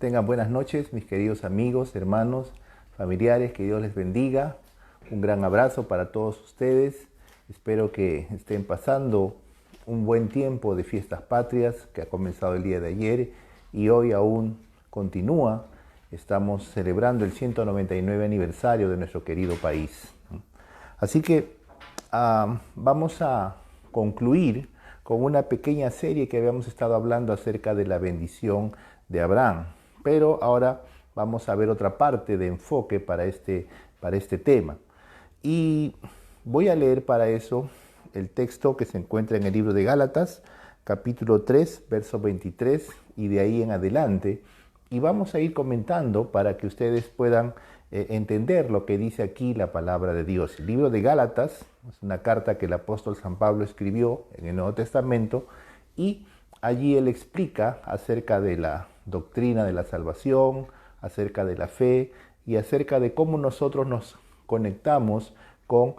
Tengan buenas noches, mis queridos amigos, hermanos, familiares, que Dios les bendiga. Un gran abrazo para todos ustedes. Espero que estén pasando un buen tiempo de fiestas patrias que ha comenzado el día de ayer y hoy aún continúa. Estamos celebrando el 199 aniversario de nuestro querido país. Así que vamos a concluir con una pequeña serie que habíamos estado hablando acerca de la bendición de Abraham. Pero ahora vamos a ver otra parte de enfoque para este tema. Y voy a leer para eso el texto que se encuentra en el libro de Gálatas, capítulo 3, verso 23, y de ahí en adelante. Y vamos a ir comentando para que ustedes puedan entender lo que dice aquí la palabra de Dios. El libro de Gálatas es una carta que el apóstol San Pablo escribió en el Nuevo Testamento y allí él explica acerca de la doctrina de la salvación, acerca de la fe y acerca de cómo nosotros nos conectamos con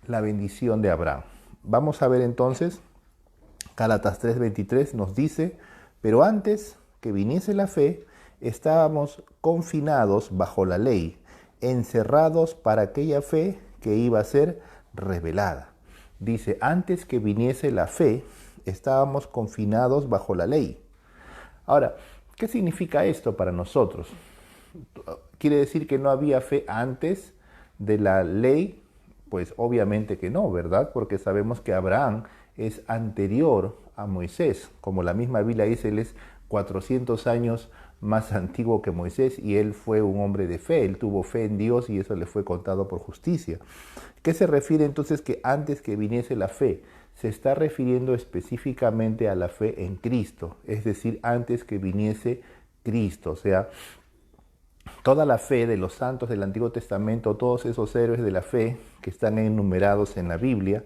la bendición de Abraham. Vamos a ver entonces, Gálatas 3:23 nos dice, pero antes que viniese la fe, estábamos confinados bajo la ley, encerrados para aquella fe que iba a ser revelada. Dice, antes que viniese la fe, estábamos confinados bajo la ley. Ahora, ¿qué significa esto para nosotros? ¿Quiere decir que no había fe antes de la ley? Pues obviamente que no, ¿verdad? Porque sabemos que Abraham es anterior a Moisés. Como la misma Biblia dice, él es 400 años más antiguo que Moisés y él fue un hombre de fe. Él tuvo fe en Dios y eso le fue contado por justicia. ¿Qué se refiere entonces que antes que viniese la fe? Se está refiriendo específicamente a la fe en Cristo, es decir, antes que viniese Cristo. O sea, toda la fe de los santos del Antiguo Testamento, todos esos héroes de la fe que están enumerados en la Biblia,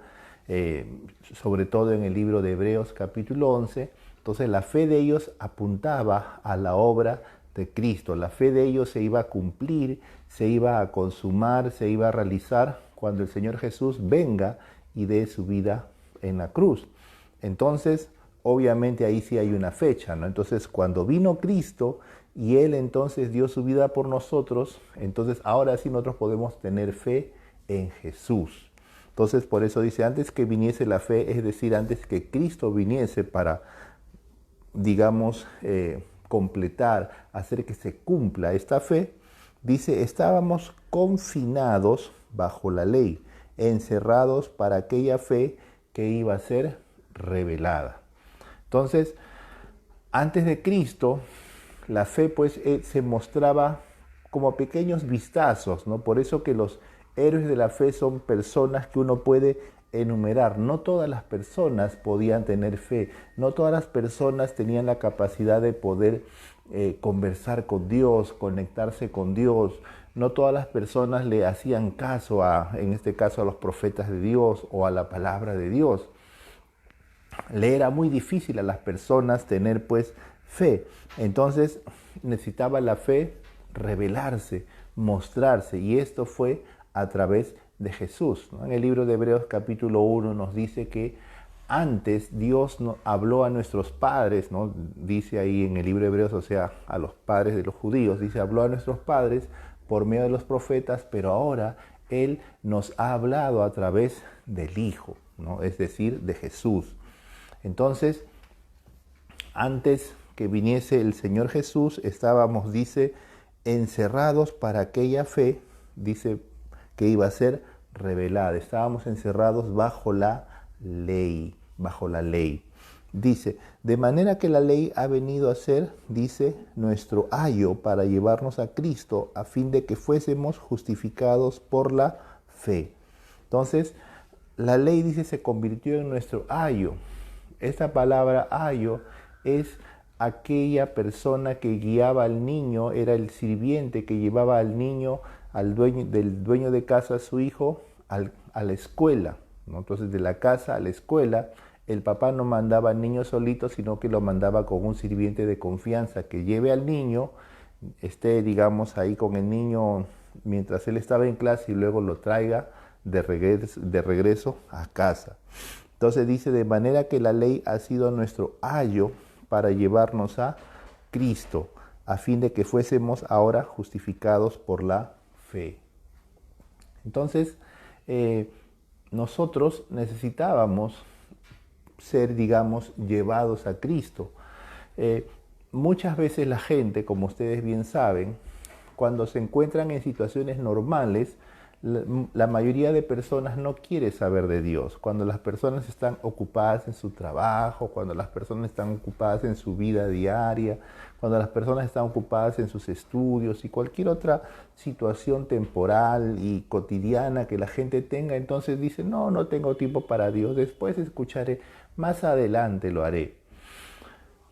sobre todo en el libro de Hebreos capítulo 11, entonces la fe de ellos apuntaba a la obra de Cristo. La fe de ellos se iba a cumplir, se iba a consumar, se iba a realizar cuando el Señor Jesús venga y dé su vida en la cruz. Entonces, obviamente ahí sí hay una fecha, ¿no? Entonces, cuando vino Cristo y Él entonces dio su vida por nosotros, entonces ahora sí nosotros podemos tener fe en Jesús. Entonces, por eso dice, antes que viniese la fe, es decir, antes que Cristo viniese para, digamos, completar, hacer que se cumpla esta fe, dice, estábamos confinados bajo la ley, encerrados para aquella fe que iba a ser revelada. Entonces, antes de Cristo, la fe pues se mostraba como pequeños vistazos, ¿no? Por eso que los héroes de la fe son personas que uno puede enumerar. No todas las personas podían tener fe, no todas las personas tenían la capacidad de poder conversar con Dios, conectarse con Dios. No todas las personas le hacían caso en este caso, a los profetas de Dios o a la palabra de Dios. Le era muy difícil a las personas tener pues fe. Entonces necesitaba la fe revelarse, mostrarse, y esto fue a través de Jesús, ¿no? En el libro de Hebreos capítulo 1 nos dice que antes Dios habló a nuestros padres, ¿no? Dice ahí en el libro de Hebreos, o sea, a los padres de los judíos, dice, habló a nuestros padres por medio de los profetas, pero ahora Él nos ha hablado a través del Hijo, ¿no? Es decir, de Jesús. Entonces, antes que viniese el Señor Jesús, estábamos, dice, encerrados para aquella fe, dice, que iba a ser revelada. Estábamos encerrados bajo la ley, Dice, de manera que la ley ha venido a ser, dice, nuestro ayo para llevarnos a Cristo, a fin de que fuésemos justificados por la fe. Entonces, la ley, dice, se convirtió en nuestro ayo. Esta palabra ayo es aquella persona que guiaba al niño, era el sirviente que llevaba al niño, del dueño de casa, a su hijo, a la escuela, ¿no? Entonces, de la casa a la escuela, el papá no mandaba al niño solito, sino que lo mandaba con un sirviente de confianza que lleve al niño, esté, digamos, ahí con el niño mientras él estaba en clase y luego lo traiga de regreso a casa. Entonces dice, de manera que la ley ha sido nuestro ayo para llevarnos a Cristo. a fin de que fuésemos ahora justificados por la fe. Entonces, nosotros necesitábamos ser, digamos, llevados a Cristo. Muchas veces la gente, como ustedes bien saben, cuando se encuentran en situaciones normales, la mayoría de personas no quiere saber de Dios. Cuando las personas están ocupadas en su trabajo, cuando las personas están ocupadas en su vida diaria, cuando las personas están ocupadas en sus estudios y cualquier otra situación temporal y cotidiana que la gente tenga, entonces dice, no, no tengo tiempo para Dios, después escucharé, más adelante lo haré.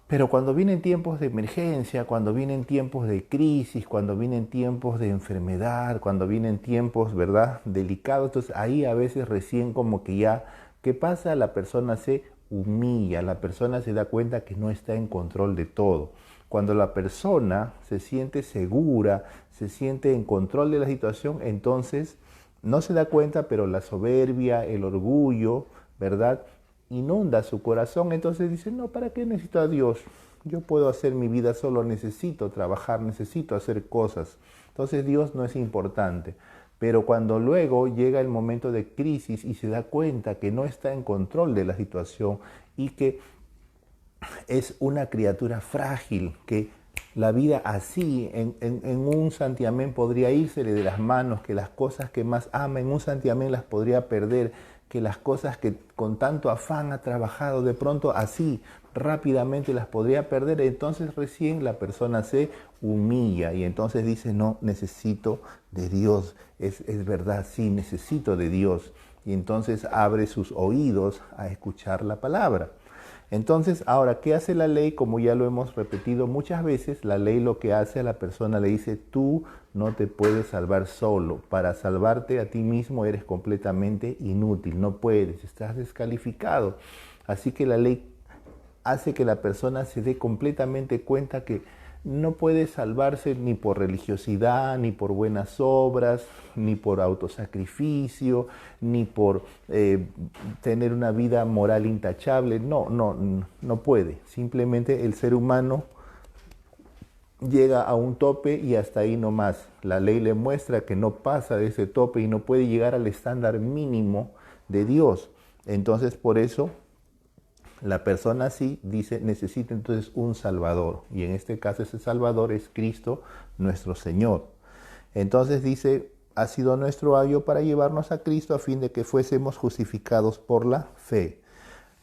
Pero cuando vienen tiempos de emergencia, cuando vienen tiempos de crisis, cuando vienen tiempos de enfermedad, cuando vienen tiempos, ¿verdad?, delicados, entonces ahí a veces recién como que ya, ¿qué pasa? La persona se humilla, la persona se da cuenta que no está en control de todo. Cuando la persona se siente segura, se siente en control de la situación, entonces no se da cuenta, pero la soberbia, el orgullo, ¿verdad?, inunda su corazón, entonces dice, no, ¿para qué necesito a Dios? Yo puedo hacer mi vida solo, necesito trabajar, necesito hacer cosas. Entonces Dios no es importante. Pero cuando luego llega el momento de crisis y se da cuenta que no está en control de la situación y que es una criatura frágil, que la vida así, en un santiamén podría írsele de las manos, que las cosas que más ama en un santiamén las podría perder, que las cosas que con tanto afán ha trabajado de pronto así rápidamente las podría perder, entonces recién la persona se humilla y entonces dice, no, necesito de Dios, es verdad, sí, necesito de Dios, y entonces abre sus oídos a escuchar la palabra. Entonces, ahora, ¿qué hace la ley? Como ya lo hemos repetido muchas veces, la ley lo que hace a la persona le dice, tú no te puedes salvar solo. Para salvarte a ti mismo eres completamente inútil, no puedes, estás descalificado. Así que la ley hace que la persona se dé completamente cuenta que no puede salvarse ni por religiosidad, ni por buenas obras, ni por autosacrificio, ni por tener una vida moral intachable. No puede. Simplemente el ser humano llega a un tope y hasta ahí no más. La ley le muestra que no pasa de ese tope y no puede llegar al estándar mínimo de Dios. Entonces, por eso la persona así dice, necesita entonces un Salvador. Y en este caso ese Salvador es Cristo nuestro Señor. Entonces dice, ha sido nuestro ayo para llevarnos a Cristo a fin de que fuésemos justificados por la fe.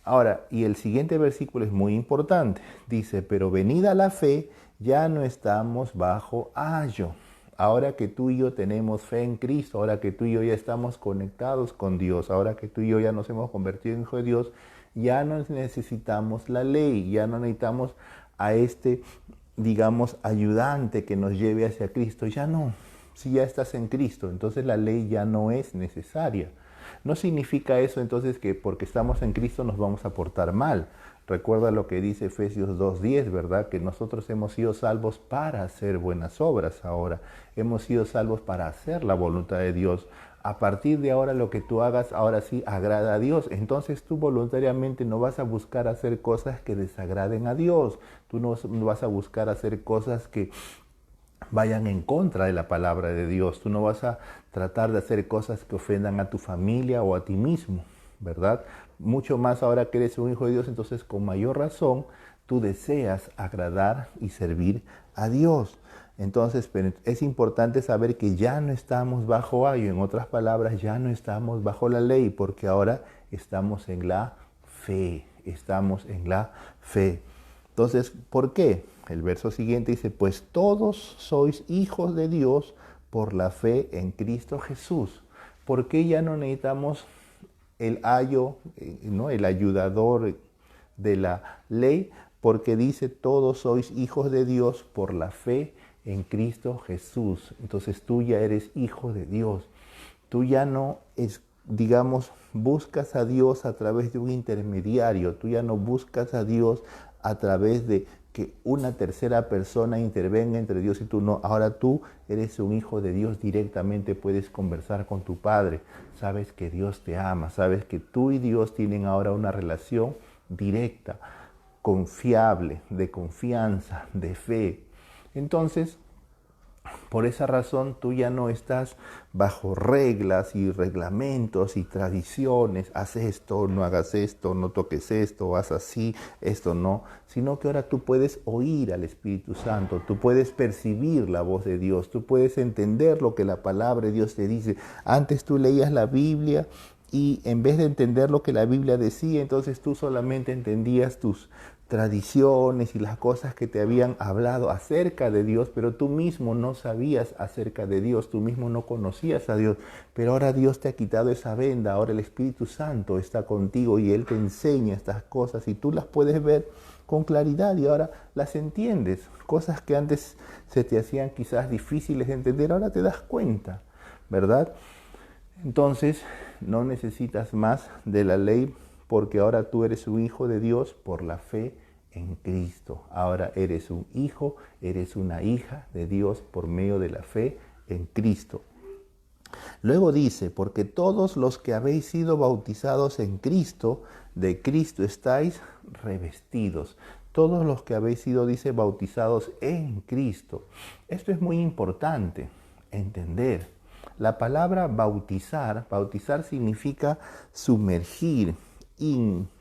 Ahora, y el siguiente versículo es muy importante. Dice, pero venida la fe, ya no estamos bajo ayo. Ahora que tú y yo tenemos fe en Cristo, ahora que tú y yo ya estamos conectados con Dios, ahora que tú y yo ya nos hemos convertido en hijos de Dios, ya no necesitamos la ley, ya no necesitamos a este, digamos, ayudante que nos lleve hacia Cristo. Ya no, si ya estás en Cristo, entonces la ley ya no es necesaria. No significa eso entonces que porque estamos en Cristo nos vamos a portar mal. Recuerda lo que dice Efesios 2:10, ¿verdad? Que nosotros hemos sido salvos para hacer buenas obras ahora. Hemos sido salvos para hacer la voluntad de Dios. A partir de ahora lo que tú hagas, ahora sí agrada a Dios. Entonces tú voluntariamente no vas a buscar hacer cosas que desagraden a Dios. Tú no vas a buscar hacer cosas que vayan en contra de la palabra de Dios. Tú no vas a tratar de hacer cosas que ofendan a tu familia o a ti mismo, ¿verdad? Mucho más ahora que eres un hijo de Dios, entonces con mayor razón tú deseas agradar y servir a Dios. Entonces, pero es importante saber que ya no estamos bajo ayo, en otras palabras, ya no estamos bajo la ley, porque ahora estamos en la fe, estamos en la fe. Entonces, ¿por qué? El verso siguiente dice, pues todos sois hijos de Dios por la fe en Cristo Jesús. ¿Por qué ya no necesitamos el ayo, ¿no?, el ayudador de la ley? Porque dice, todos sois hijos de Dios por la fe en Cristo Jesús. Entonces tú ya eres hijo de Dios. Tú ya no digamos, buscas a Dios a través de un intermediario. Tú ya no buscas a Dios a través de que una tercera persona intervenga entre Dios y tú. No, ahora tú eres un hijo de Dios, directamente puedes conversar con tu Padre. Sabes que Dios te ama, sabes que tú y Dios tienen ahora una relación directa, confiable, de confianza, de fe. Entonces, por esa razón tú ya no estás bajo reglas y reglamentos y tradiciones, haz esto, no hagas esto, no toques esto, haz así, esto no, sino que ahora tú puedes oír al Espíritu Santo, tú puedes percibir la voz de Dios, tú puedes entender lo que la palabra de Dios te dice. Antes tú leías la Biblia y en vez de entender lo que la Biblia decía, entonces tú solamente entendías tus tradiciones y las cosas que te habían hablado acerca de Dios, pero tú mismo no sabías acerca de Dios, tú mismo no conocías a Dios, pero ahora Dios te ha quitado esa venda, ahora el Espíritu Santo está contigo y Él te enseña estas cosas y tú las puedes ver con claridad y ahora las entiendes, cosas que antes se te hacían quizás difíciles de entender, ahora te das cuenta, ¿verdad? Entonces no necesitas más de la ley porque ahora tú eres un hijo de Dios por la fe en Cristo. Ahora eres un hijo, eres una hija de Dios por medio de la fe en Cristo. Luego dice, porque todos los que habéis sido bautizados en Cristo, de Cristo estáis revestidos. Todos los que habéis sido, dice, bautizados en Cristo. Esto es muy importante entender. La palabra bautizar significa sumergir,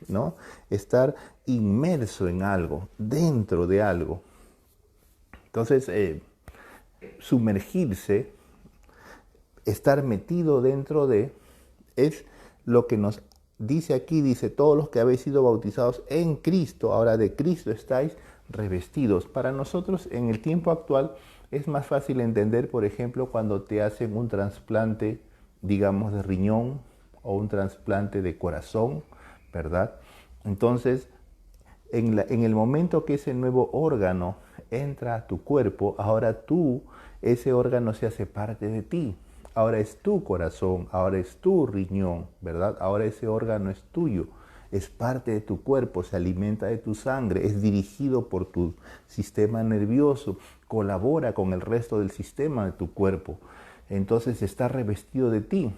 ¿no? Estar inmerso en algo, dentro de algo. Entonces, sumergirse, estar metido dentro de, es lo que nos dice aquí, dice, todos los que habéis sido bautizados en Cristo, ahora de Cristo estáis revestidos. Para nosotros, en el tiempo actual, es más fácil entender, por ejemplo, cuando te hacen un trasplante, digamos, de riñón o un trasplante de corazón, ¿verdad? Entonces, en el momento que ese nuevo órgano entra a tu cuerpo, ahora ese órgano se hace parte de ti. Ahora es tu corazón, ahora es tu riñón, ¿verdad? Ahora ese órgano es tuyo, es parte de tu cuerpo, se alimenta de tu sangre, es dirigido por tu sistema nervioso, colabora con el resto del sistema de tu cuerpo. Entonces está revestido de ti.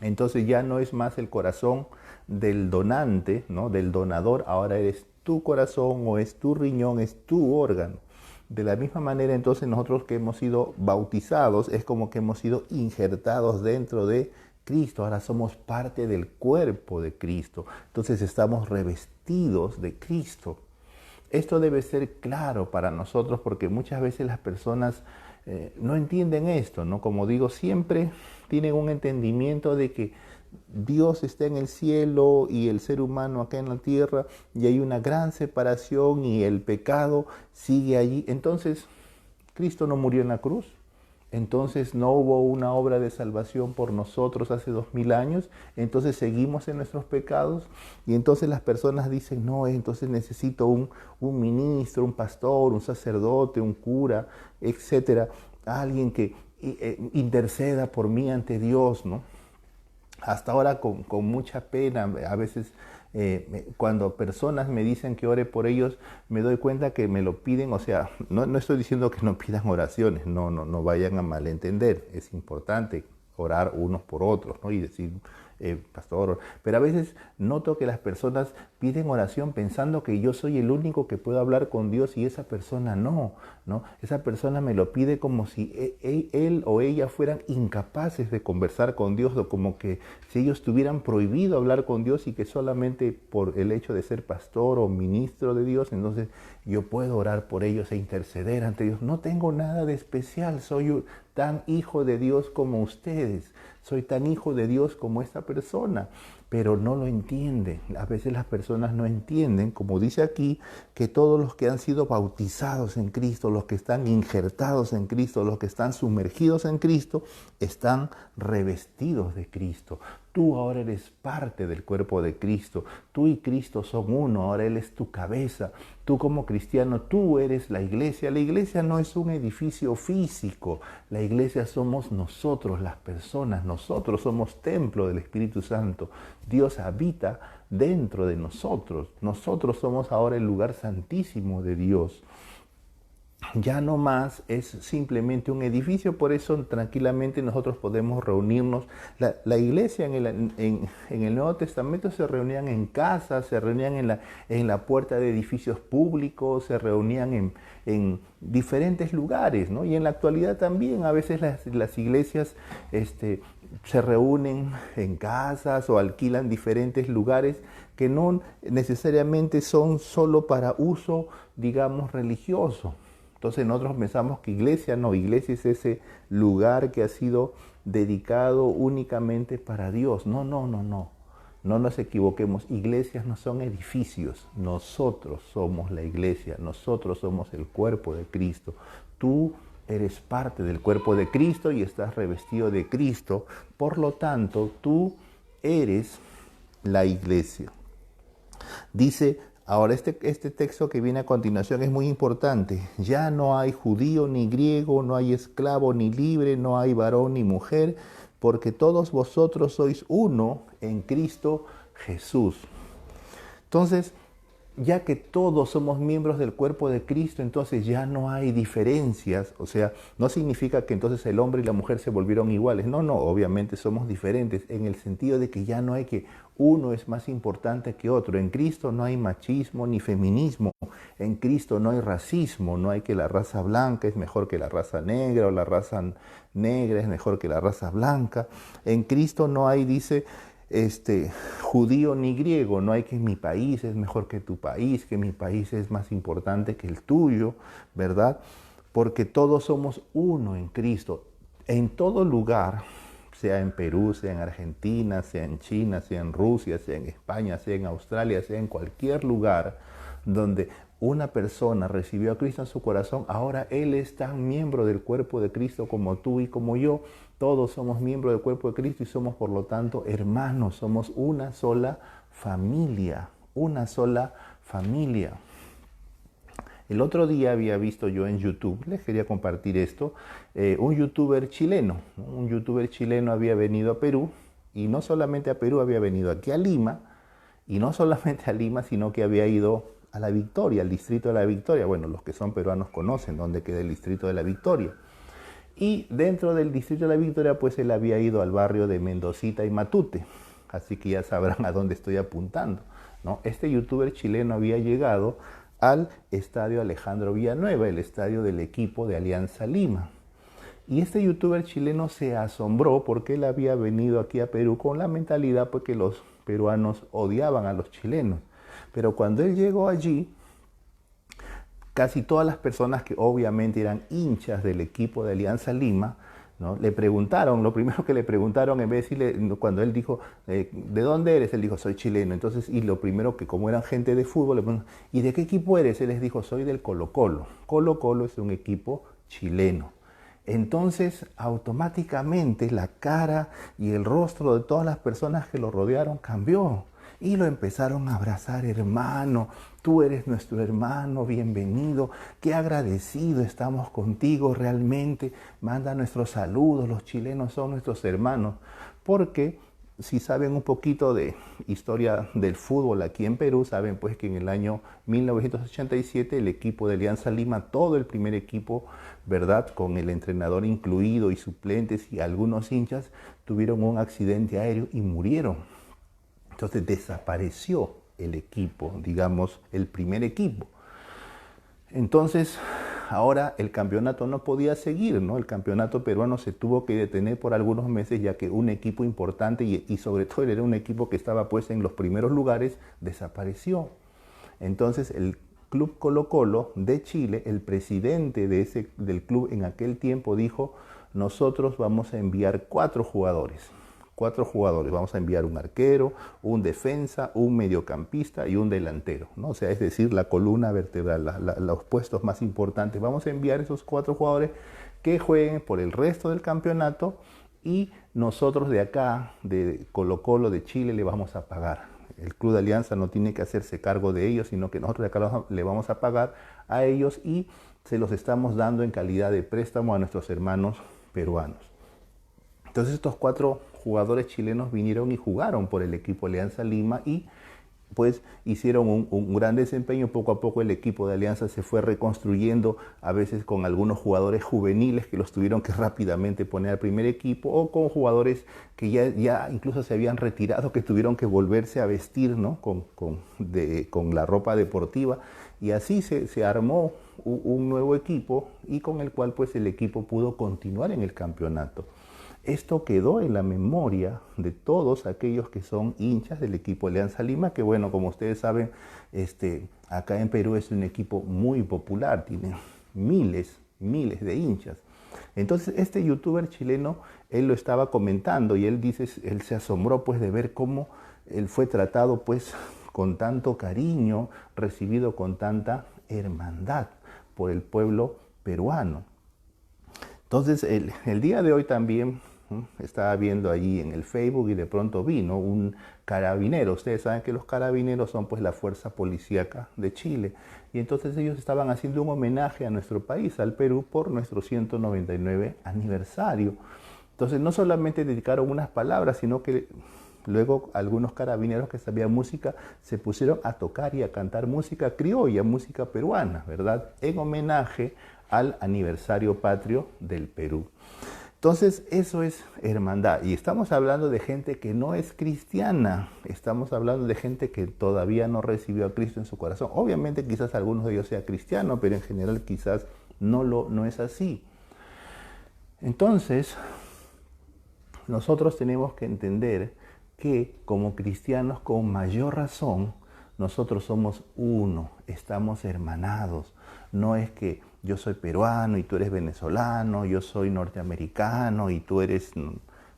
Entonces ya no es más el corazón del donante, ¿no? Del donador, ahora eres tu corazón o es tu riñón, es tu órgano. De la misma manera, entonces, nosotros que hemos sido bautizados, es como que hemos sido injertados dentro de Cristo. Ahora somos parte del cuerpo de Cristo. Entonces estamos revestidos de Cristo. Esto debe ser claro para nosotros porque muchas veces las personas no entienden esto, ¿no? Como digo, siempre tienen un entendimiento de que Dios está en el cielo y el ser humano acá en la tierra y hay una gran separación y el pecado sigue allí. Entonces, Cristo no murió en la cruz. Entonces no hubo una obra de salvación por nosotros hace 2000 años, entonces seguimos en nuestros pecados y entonces las personas dicen, no, entonces necesito un ministro, un pastor, un sacerdote, un cura, etcétera, alguien que interceda por mí ante Dios, ¿no? Hasta ahora con mucha pena, a veces cuando personas me dicen que ore por ellos, me doy cuenta que me lo piden, o sea, no estoy diciendo que no pidan oraciones, no vayan a malentender, es importante orar unos por otros, ¿no? Y decir, pastor, pero a veces noto que las personas piden oración pensando que yo soy el único que puedo hablar con Dios y esa persona no, esa persona me lo pide como si él o ella fueran incapaces de conversar con Dios o como que si ellos tuvieran prohibido hablar con Dios y que solamente por el hecho de ser pastor o ministro de Dios, entonces yo puedo orar por ellos e interceder ante Dios. No tengo nada de especial, soy tan hijo de Dios como ustedes, soy tan hijo de Dios como esta persona, pero no lo entienden. A veces las personas no entienden, como dice aquí, que todos los que han sido bautizados en Cristo, los que están injertados en Cristo, los que están sumergidos en Cristo, están revestidos de Cristo. Tú ahora eres parte del cuerpo de Cristo. Tú y Cristo son uno, ahora Él es tu cabeza. Tú como cristiano, tú eres la iglesia. La iglesia no es un edificio físico. La iglesia somos nosotros, las personas. Nosotros somos templo del Espíritu Santo. Dios habita dentro de nosotros. Nosotros somos ahora el lugar santísimo de Dios. ya no más es simplemente un edificio, por eso tranquilamente nosotros podemos reunirnos. La iglesia en el Nuevo Testamento se reunían en casas, se reunían en la puerta de edificios públicos, se reunían en diferentes lugares, ¿no? Y en la actualidad también a veces las iglesias se reúnen en casas o alquilan diferentes lugares que no necesariamente son solo para uso, digamos, religioso. Entonces nosotros pensamos que iglesia es ese lugar que ha sido dedicado únicamente para Dios. No, no, no, no. No nos equivoquemos, iglesias no son edificios, nosotros somos la iglesia, nosotros somos el cuerpo de Cristo. Tú eres parte del cuerpo de Cristo y estás revestido de Cristo, por lo tanto tú eres la iglesia. Dice, ahora este texto que viene a continuación es muy importante. Ya no hay judío ni griego, no hay esclavo ni libre, no hay varón ni mujer, porque todos vosotros sois uno en Cristo Jesús. Entonces, ya que todos somos miembros del cuerpo de Cristo, entonces ya no hay diferencias, o sea, no significa que entonces el hombre y la mujer se volvieron iguales, no, no, obviamente somos diferentes en el sentido de que ya no hay que uno es más importante que otro. En Cristo no hay machismo ni feminismo, en Cristo no hay racismo, no hay que la raza blanca es mejor que la raza negra o la raza negra es mejor que la raza blanca. En Cristo no hay, dice, judío ni griego, no hay que mi país es mejor que tu país, que mi país es más importante que el tuyo, ¿verdad? Porque todos somos uno en Cristo. En todo lugar, sea en Perú, sea en Argentina, sea en China, sea en Rusia, sea en España, sea en Australia, sea en cualquier lugar donde una persona recibió a Cristo en su corazón, ahora él es tan miembro del cuerpo de Cristo como tú y como yo. Todos somos miembros del cuerpo de Cristo y somos por lo tanto hermanos, somos una sola familia, una sola familia. El otro día había visto yo en YouTube, les quería compartir esto, un youtuber chileno. Un youtuber chileno había venido a Perú y no solamente a Perú, había venido aquí a Lima y no solamente a Lima, sino que había ido a La Victoria, al distrito de La Victoria. Bueno, los que son peruanos conocen dónde queda el distrito de La Victoria. Y dentro del distrito de La Victoria, pues él había ido al barrio de Mendocita y Matute. Así que ya sabrán a dónde estoy apuntando, ¿no? Este youtuber chileno había llegado al estadio Alejandro Villanueva, el estadio del equipo de Alianza Lima. Y este youtuber chileno se asombró porque él había venido aquí a Perú con la mentalidad pues, que los peruanos odiaban a los chilenos. Pero cuando él llegó allí, casi todas las personas que obviamente eran hinchas del equipo de Alianza Lima, ¿no? Le preguntaron, lo primero que le preguntaron, en vez de decirle, cuando él dijo, ¿de dónde eres? Él dijo, soy chileno. Entonces, y lo primero que como eran gente de fútbol, le preguntaron, ¿y de qué equipo eres? Él les dijo, soy del Colo-Colo. Colo-Colo es un equipo chileno. Entonces, automáticamente la cara y el rostro de todas las personas que lo rodearon cambió. Y lo empezaron a abrazar, hermano, tú eres nuestro hermano, bienvenido, qué agradecido estamos contigo realmente, manda nuestros saludos, los chilenos son nuestros hermanos, porque si saben un poquito de historia del fútbol aquí en Perú, saben pues que en el año 1987 el equipo de Alianza Lima, todo el primer equipo, ¿verdad? Con el entrenador incluido y suplentes y algunos hinchas, tuvieron un accidente aéreo y murieron. Entonces desapareció el equipo, digamos, el primer equipo. Entonces, ahora el campeonato no podía seguir, ¿no? El campeonato peruano se tuvo que detener por algunos meses, ya que un equipo importante, y sobre todo era un equipo que estaba pues en los primeros lugares, desapareció. Entonces, el Club Colo-Colo de Chile, el presidente del club en aquel tiempo dijo, nosotros vamos a enviar 4 jugadores. 4 jugadores, vamos a enviar un arquero, un defensa, un mediocampista y un delantero, ¿no? O sea, es decir, la columna vertebral, los puestos más importantes. Vamos a enviar esos 4 jugadores que jueguen por el resto del campeonato y nosotros de acá, de Colo-Colo de Chile, le vamos a pagar. El Club de Alianza no tiene que hacerse cargo de ellos, sino que nosotros de acá le vamos a pagar a ellos y se los estamos dando en calidad de préstamo a nuestros hermanos peruanos. Entonces estos 4 jugadores chilenos vinieron y jugaron por el equipo Alianza Lima y pues hicieron un gran desempeño. Poco a poco el equipo de Alianza se fue reconstruyendo, a veces con algunos jugadores juveniles que los tuvieron que rápidamente poner al primer equipo, o con jugadores que ya incluso se habían retirado, que tuvieron que volverse a vestir, ¿no? con la ropa deportiva, y así se armó un nuevo equipo, y con el cual pues el equipo pudo continuar en el campeonato. Esto quedó en la memoria de todos aquellos que son hinchas del equipo Alianza Lima, que bueno, como ustedes saben, acá en Perú es un equipo muy popular, tiene miles de hinchas. Entonces este youtuber chileno, él lo estaba comentando, y él dice, él se asombró pues de ver cómo él fue tratado pues con tanto cariño, recibido con tanta hermandad por el pueblo peruano. Entonces el día de hoy también estaba viendo allí en el Facebook, y de pronto vino un carabinero. Ustedes saben que los carabineros son pues la fuerza policíaca de Chile, y entonces ellos estaban haciendo un homenaje a nuestro país, al Perú, por nuestro 199 aniversario. Entonces no solamente dedicaron unas palabras, sino que luego algunos carabineros que sabían música se pusieron a tocar y a cantar música criolla, música peruana, ¿verdad? En homenaje al aniversario patrio del Perú. Entonces eso es hermandad, y estamos hablando de gente que no es cristiana, estamos hablando de gente que todavía no recibió a Cristo en su corazón. Obviamente quizás algunos de ellos sean cristianos, pero en general quizás no es así. Entonces nosotros tenemos que entender que como cristianos, con mayor razón, nosotros somos uno, estamos hermanados. No es que yo soy peruano y tú eres venezolano, yo soy norteamericano y tú eres,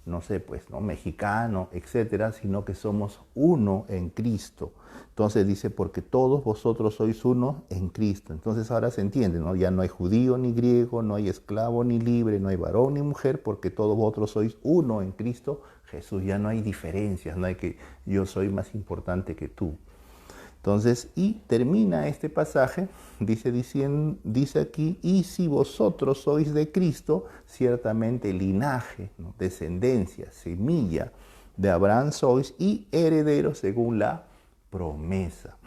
no sé, pues, ¿no?, mexicano, etcétera, sino que somos uno en Cristo. Entonces dice, porque todos vosotros sois uno en Cristo. Entonces ahora se entiende, ¿no? Ya no hay judío ni griego, no hay esclavo ni libre, no hay varón ni mujer, porque todos vosotros sois uno en Cristo Jesús. Ya no hay diferencias, no hay que yo soy más importante que tú. Entonces, y termina este pasaje, dice aquí, y si vosotros sois de Cristo, ciertamente linaje, ¿no?, descendencia, semilla de Abraham sois, y herederos según la promesa.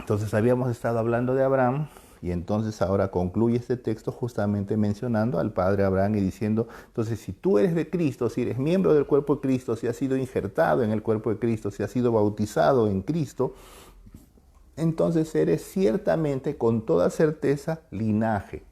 Entonces habíamos estado hablando de Abraham, y entonces ahora concluye este texto justamente mencionando al padre Abraham y diciendo, entonces si tú eres de Cristo, si eres miembro del cuerpo de Cristo, si has sido injertado en el cuerpo de Cristo, si has sido bautizado en Cristo, entonces eres ciertamente, con toda certeza, linaje,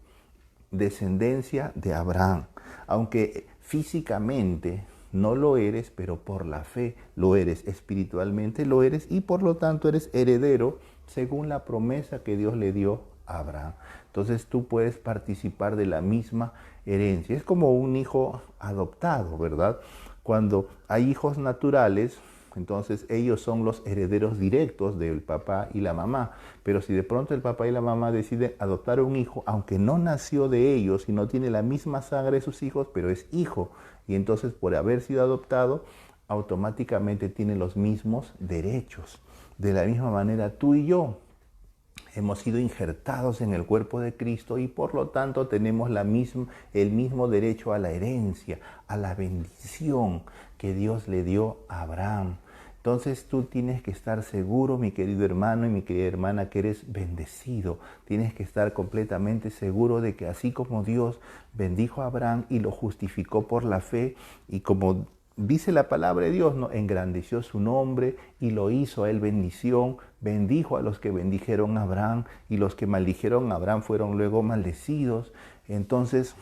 descendencia de Abraham. Aunque físicamente no lo eres, pero por la fe lo eres, espiritualmente lo eres, y por lo tanto eres heredero según la promesa que Dios le dio a Abraham. Entonces tú puedes participar de la misma herencia. Es como un hijo adoptado, ¿verdad? Cuando hay hijos naturales, entonces ellos son los herederos directos del papá y la mamá. Pero si de pronto el papá y la mamá deciden adoptar un hijo, aunque no nació de ellos y no tiene la misma sangre de sus hijos, pero es hijo, y entonces por haber sido adoptado, automáticamente tiene los mismos derechos. De la misma manera tú y yo hemos sido injertados en el cuerpo de Cristo, y por lo tanto tenemos el mismo derecho a la herencia, a la bendición que Dios le dio a Abraham. Entonces tú tienes que estar seguro, mi querido hermano y mi querida hermana, que eres bendecido. Tienes que estar completamente seguro de que así como Dios bendijo a Abraham y lo justificó por la fe, y como dice la palabra de Dios, ¿no?, engrandeció su nombre y lo hizo a él bendición, bendijo a los que bendijeron a Abraham, y los que maldijeron a Abraham fueron luego maldecidos. Entonces,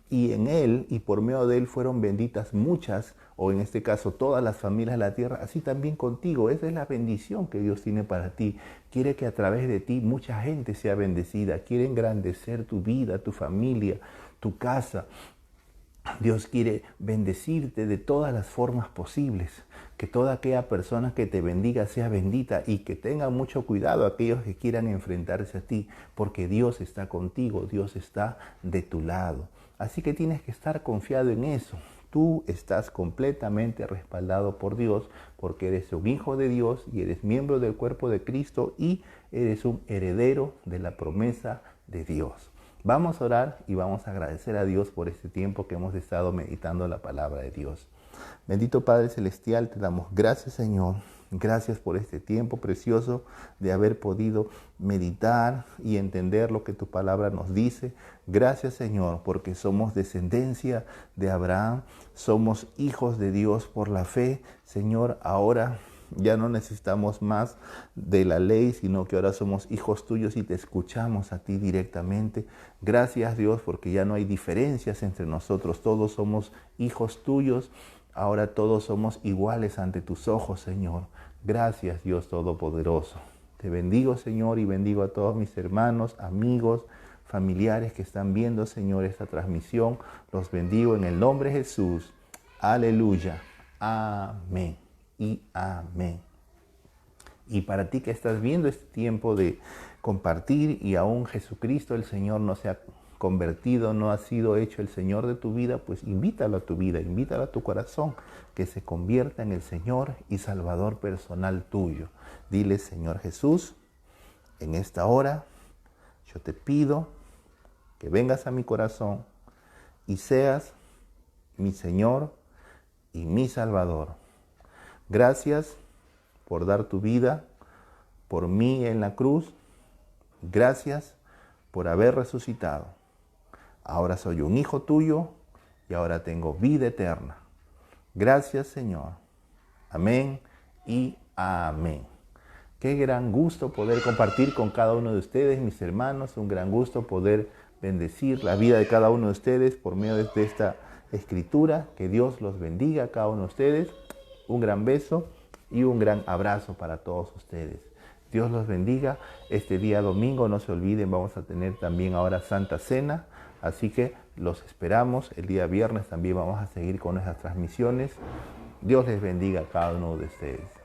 y en él y por medio de él fueron benditas muchas, o en este caso todas las familias de la tierra, así también contigo. Esa es la bendición que Dios tiene para ti. Quiere que a través de ti mucha gente sea bendecida, quiere engrandecer tu vida, tu familia, tu casa. Dios quiere bendecirte de todas las formas posibles, que toda aquella persona que te bendiga sea bendita, y que tenga mucho cuidado aquellos que quieran enfrentarse a ti, porque Dios está contigo, Dios está de tu lado. Así que tienes que estar confiado en eso. Tú estás completamente respaldado por Dios, porque eres un hijo de Dios y eres miembro del cuerpo de Cristo y eres un heredero de la promesa de Dios. Vamos a orar y vamos a agradecer a Dios por este tiempo que hemos estado meditando la palabra de Dios. Bendito Padre Celestial, te damos gracias, Señor. Gracias por este tiempo precioso de haber podido meditar y entender lo que tu palabra nos dice. Gracias, Señor, porque somos descendencia de Abraham, somos hijos de Dios por la fe. Señor, ahora ya no necesitamos más de la ley, sino que ahora somos hijos tuyos y te escuchamos a ti directamente. Gracias, Dios, porque ya no hay diferencias entre nosotros. Todos somos hijos tuyos. Ahora todos somos iguales ante tus ojos, Señor. Gracias, Dios Todopoderoso. Te bendigo, Señor, y bendigo a todos mis hermanos, amigos, familiares que están viendo, Señor, esta transmisión. Los bendigo en el nombre de Jesús. Aleluya. Amén y amén. Y para ti que estás viendo este tiempo de compartir y aún Jesucristo, el Señor, no se ha convertido, no ha sido hecho el Señor de tu vida, pues invítalo a tu vida, invítalo a tu corazón, que se convierta en el Señor y Salvador personal tuyo. Dile: Señor Jesús, en esta hora yo te pido que vengas a mi corazón y seas mi Señor y mi Salvador. Gracias por dar tu vida por mí en la cruz. Gracias por haber resucitado. Ahora soy un hijo tuyo y ahora tengo vida eterna. Gracias, Señor. Amén y amén. Qué gran gusto poder compartir con cada uno de ustedes, mis hermanos. Un gran gusto poder bendecir la vida de cada uno de ustedes por medio de esta escritura. Que Dios los bendiga a cada uno de ustedes. Un gran beso y un gran abrazo para todos ustedes. Dios los bendiga. Este día domingo, no se olviden, vamos a tener también ahora Santa Cena. Así que los esperamos. El día viernes también vamos a seguir con nuestras transmisiones. Dios les bendiga a cada uno de ustedes.